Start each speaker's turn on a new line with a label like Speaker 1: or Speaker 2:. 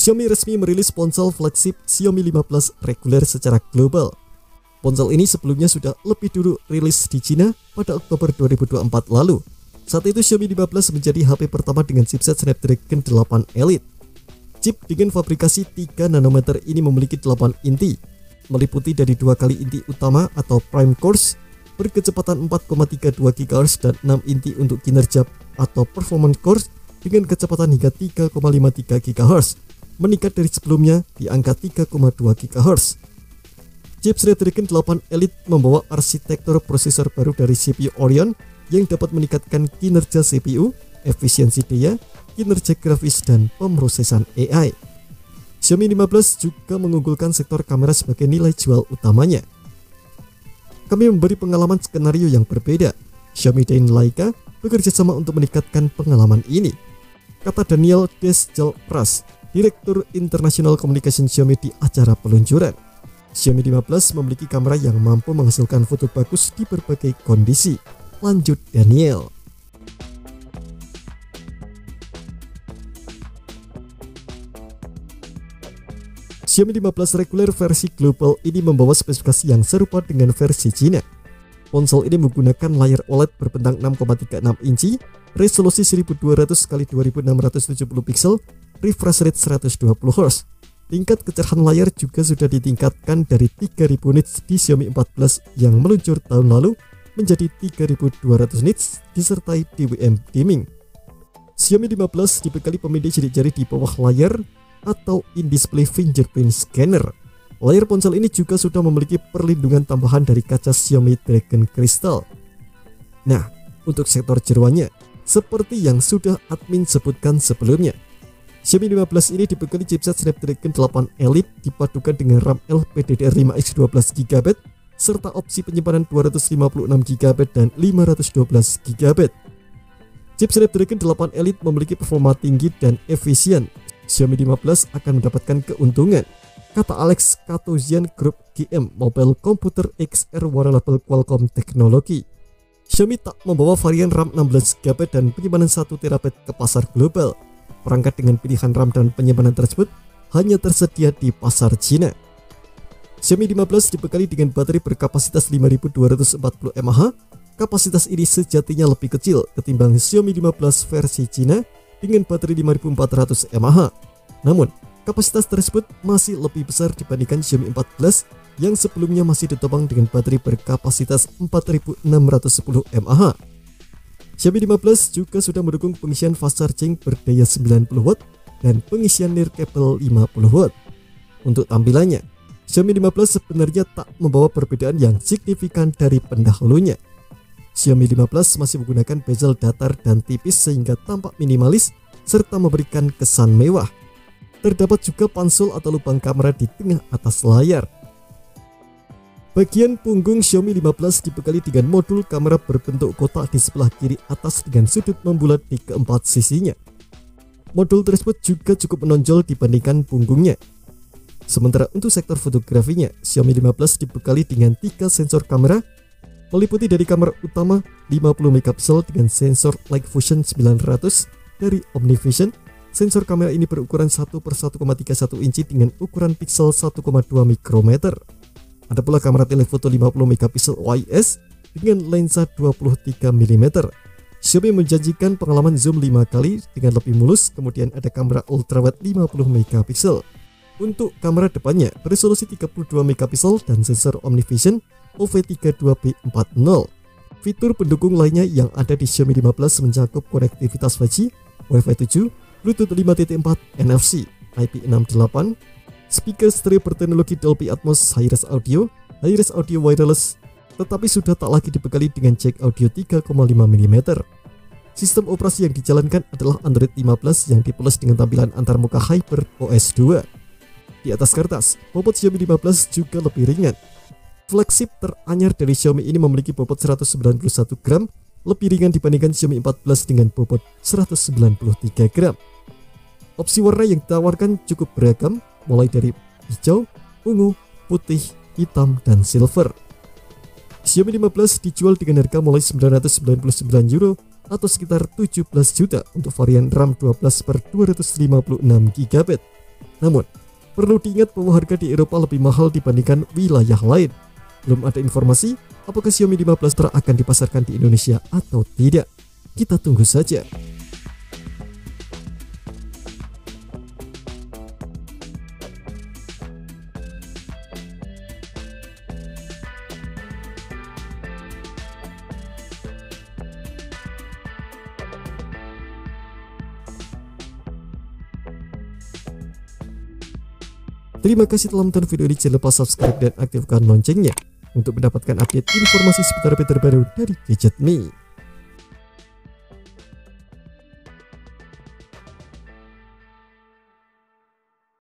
Speaker 1: Xiaomi resmi merilis ponsel flagship Xiaomi 15 reguler secara global. Ponsel ini sebelumnya sudah lebih dulu rilis di Cina pada Oktober 2024 lalu. Saat itu Xiaomi 15 menjadi HP pertama dengan chipset Snapdragon 8 Elite. Chip dengan fabrikasi 3 nanometer ini memiliki 8 inti, meliputi dari 2 kali inti utama atau prime cores berkecepatan 4,32 GHz dan 6 inti untuk kinerja atau performance cores dengan kecepatan hingga 3,53 GHz, meningkat dari sebelumnya di angka 3,2 GHz. Chip Snapdragon 8 Elite membawa arsitektur prosesor baru dari CPU Oryon yang dapat meningkatkan kinerja CPU, efisiensi daya, kinerja grafis, dan pemrosesan AI. Xiaomi 15 juga mengunggulkan sektor kamera sebagai nilai jual utamanya. Kami memberi pengalaman skenario yang berbeda. Xiaomi dan Leica bekerja sama untuk meningkatkan pengalaman ini, kata Daniel Desjalpras, Direktur International Communication Xiaomi di acara peluncuran. Xiaomi 15 memiliki kamera yang mampu menghasilkan foto bagus di berbagai kondisi. Lanjut Daniel. Xiaomi 15 reguler versi global ini membawa spesifikasi yang serupa dengan versi Cina. Ponsel ini menggunakan layar OLED berbentang 6,36 inci, resolusi 1200 x 2670 pixel, refresh rate 120 Hz. Tingkat kecerahan layar juga sudah ditingkatkan dari 3000 nits di Xiaomi 14 yang meluncur tahun lalu menjadi 3200 nits disertai DWM dimming. Xiaomi 15 dibekali pemindai sidik jari di bawah layar atau in-display fingerprint scanner. Layar ponsel ini juga sudah memiliki perlindungan tambahan dari kaca Xiaomi Dragon Crystal. Nah, untuk sektor jeroannya, seperti yang sudah admin sebutkan sebelumnya, Xiaomi 15 ini dibekali chipset Snapdragon 8 Elite dipadukan dengan RAM LPDDR5X 12GB serta opsi penyimpanan 256GB dan 512GB. Chip Snapdragon 8 Elite memiliki performa tinggi dan efisien. Xiaomi 15 akan mendapatkan keuntungan, kata Alex Katozian Group GM Mobile Computer XR Wearable Qualcomm Technology. Xiaomi tak membawa varian RAM 16GB dan penyimpanan 1TB ke pasar global. Perangkat dengan pilihan RAM dan penyimpanan tersebut hanya tersedia di pasar Cina. Xiaomi 15 dibekali dengan baterai berkapasitas 5240 mAh. Kapasitas ini sejatinya lebih kecil ketimbang Xiaomi 15 versi Cina dengan baterai 5400 mAh. Namun, kapasitas tersebut masih lebih besar dibandingkan Xiaomi 14 yang sebelumnya masih ditopang dengan baterai berkapasitas 4610 mAh. Xiaomi 15 juga sudah mendukung pengisian fast charging berdaya 90W dan pengisian nirkabel 50W. Untuk tampilannya, Xiaomi 15 sebenarnya tak membawa perbedaan yang signifikan dari pendahulunya. Xiaomi 15 masih menggunakan bezel datar dan tipis sehingga tampak minimalis serta memberikan kesan mewah. Terdapat juga pansel atau lubang kamera di tengah atas layar. Bagian punggung Xiaomi 15 dibekali dengan modul kamera berbentuk kotak di sebelah kiri atas dengan sudut membulat di keempat sisinya. Modul tersebut juga cukup menonjol dibandingkan punggungnya. Sementara untuk sektor fotografinya, Xiaomi 15 dibekali dengan 3 sensor kamera, meliputi dari kamera utama 50MP dengan sensor Light Fusion 900 dari OmniVision. Sensor kamera ini berukuran 1/1,31 inci dengan ukuran pixel 1,2 mikrometer. Ada pula kamera telefoto 50MP OIS dengan lensa 23mm. Xiaomi menjanjikan pengalaman zoom 5 kali dengan lebih mulus, kemudian ada kamera ultrawide 50MP. Untuk kamera depannya beresolusi 32MP dan sensor OmniVision OV32B40. Fitur pendukung lainnya yang ada di Xiaomi 15 mencakup konektivitas 5G, Wi-Fi 7, Bluetooth 5.4, NFC, IP68, speaker stereo berteknologi Dolby Atmos Hi-Res Audio wireless, tetapi sudah tak lagi dibekali dengan jack audio 3,5mm. Sistem operasi yang dijalankan adalah Android 15 yang dipoles dengan tampilan antarmuka HyperOS 2. Di atas kertas, bobot Xiaomi 15 juga lebih ringan. Flagship teranyar dari Xiaomi ini memiliki bobot 191 gram, lebih ringan dibandingkan Xiaomi 14 dengan bobot 193 gram. Opsi warna yang ditawarkan cukup beragam, mulai dari hijau, ungu, putih, hitam, dan silver. Xiaomi 15 dijual dengan harga mulai €999 atau sekitar 17 juta untuk varian RAM 12/256GB. Namun, perlu diingat bahwa harga di Eropa lebih mahal dibandingkan wilayah lain. Belum ada informasi apakah Xiaomi 15 Pro akan dipasarkan di Indonesia atau tidak. Kita tunggu saja. Terima kasih telah menonton video ini. Jangan lupa subscribe dan aktifkan loncengnya untuk mendapatkan update informasi seputar terbaru dari Gadget Me.